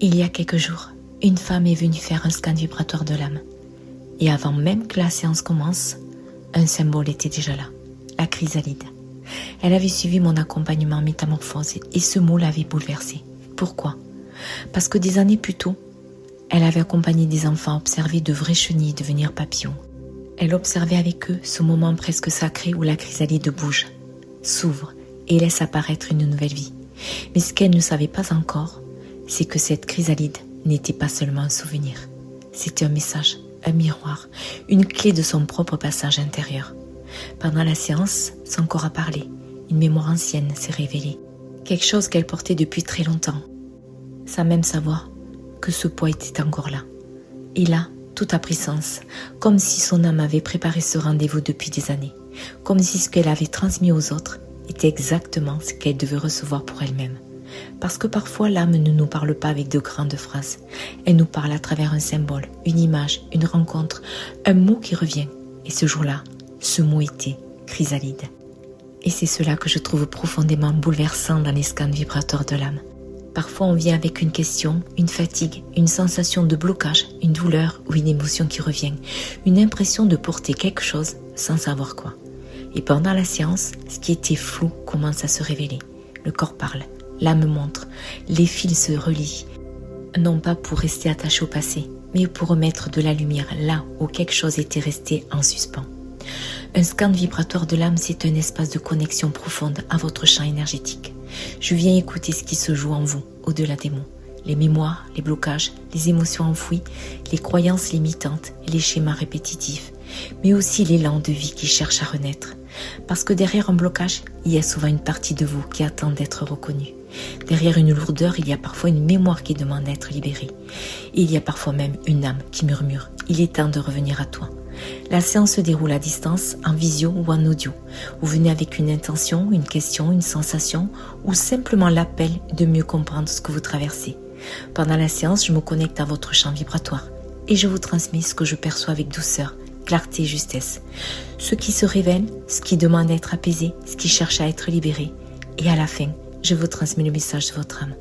Il y a quelques jours, une femme est venue faire un scan vibratoire de l'âme. Et avant même que la séance commence, un symbole était déjà là, la chrysalide. Elle avait suivi mon accompagnement en métamorphose et ce mot l'avait bouleversée. Pourquoi ? Parce que des années plus tôt, elle avait accompagné des enfants à observer de vraies chenilles devenir papillons. Elle observait avec eux ce moment presque sacré où la chrysalide bouge, s'ouvre et laisse apparaître une nouvelle vie. Mais ce qu'elle ne savait pas encore, c'est que cette chrysalide n'était pas seulement un souvenir. C'était un message, un miroir, une clé de son propre passage intérieur. Pendant la séance, son corps a parlé. Une mémoire ancienne s'est révélée. Quelque chose qu'elle portait depuis très longtemps. Sans même savoir que ce poids était encore là. Et là, tout a pris sens. Comme si son âme avait préparé ce rendez-vous depuis des années. Comme si ce qu'elle avait transmis aux autres était exactement ce qu'elle devait recevoir pour elle-même. Parce que parfois l'âme ne nous parle pas avec de grandes phrases. Elle nous parle à travers un symbole, une image, une rencontre, un mot qui revient. Et ce jour-là, ce mot était chrysalide. Et c'est cela que je trouve profondément bouleversant dans les scans vibrateurs de l'âme. Parfois on vient avec une question, une fatigue, une sensation de blocage, une douleur ou une émotion qui revient. Une impression de porter quelque chose sans savoir quoi. Et pendant la séance, ce qui était flou commence à se révéler. Le corps parle. L'âme montre, les fils se relient, non pas pour rester attachés au passé, mais pour remettre de la lumière là où quelque chose était resté en suspens. Un scan vibratoire de l'âme, c'est un espace de connexion profonde à votre champ énergétique. Je viens écouter ce qui se joue en vous, au-delà des mots. Les mémoires, les blocages, les émotions enfouies, les croyances limitantes et les schémas répétitifs, mais aussi l'élan de vie qui cherche à renaître. Parce que derrière un blocage, il y a souvent une partie de vous qui attend d'être reconnue. Derrière une lourdeur, il y a parfois une mémoire qui demande d'être libérée. Et il y a parfois même une âme qui murmure « Il est temps de revenir à toi ». La séance se déroule à distance, en visio ou en audio. Vous venez avec une intention, une question, une sensation ou simplement l'appel de mieux comprendre ce que vous traversez. Pendant la séance, je me connecte à votre champ vibratoire et je vous transmets ce que je perçois avec douceur, clarté et justesse. Ce qui se révèle, ce qui demande à être apaisé, ce qui cherche à être libéré. Et à la fin, je vous transmets le message de votre âme.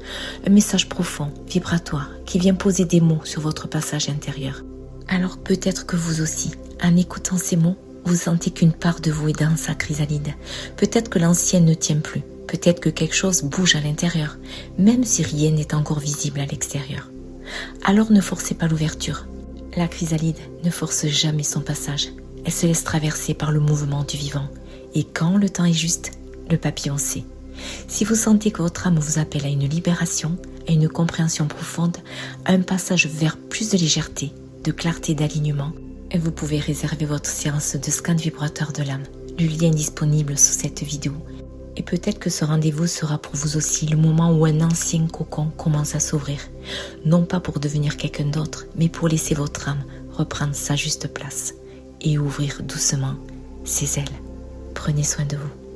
Un message profond, vibratoire, qui vient poser des mots sur votre passage intérieur. Alors peut-être que vous aussi, en écoutant ces mots, vous sentez qu'une part de vous est dans sa chrysalide. Peut-être que l'ancienne ne tient plus. Peut-être que quelque chose bouge à l'intérieur, même si rien n'est encore visible à l'extérieur. Alors ne forcez pas l'ouverture. La chrysalide ne force jamais son passage. Elle se laisse traverser par le mouvement du vivant. Et quand le temps est juste, le papillon sait. Si vous sentez que votre âme vous appelle à une libération, à une compréhension profonde, à un passage vers plus de légèreté, de clarté, d'alignement, vous pouvez réserver votre séance de scan vibrateur de l'âme. Le lien est disponible sous cette vidéo. Et peut-être que ce rendez-vous sera pour vous aussi le moment où un ancien cocon commence à s'ouvrir. Non pas pour devenir quelqu'un d'autre, mais pour laisser votre âme reprendre sa juste place et ouvrir doucement ses ailes. Prenez soin de vous.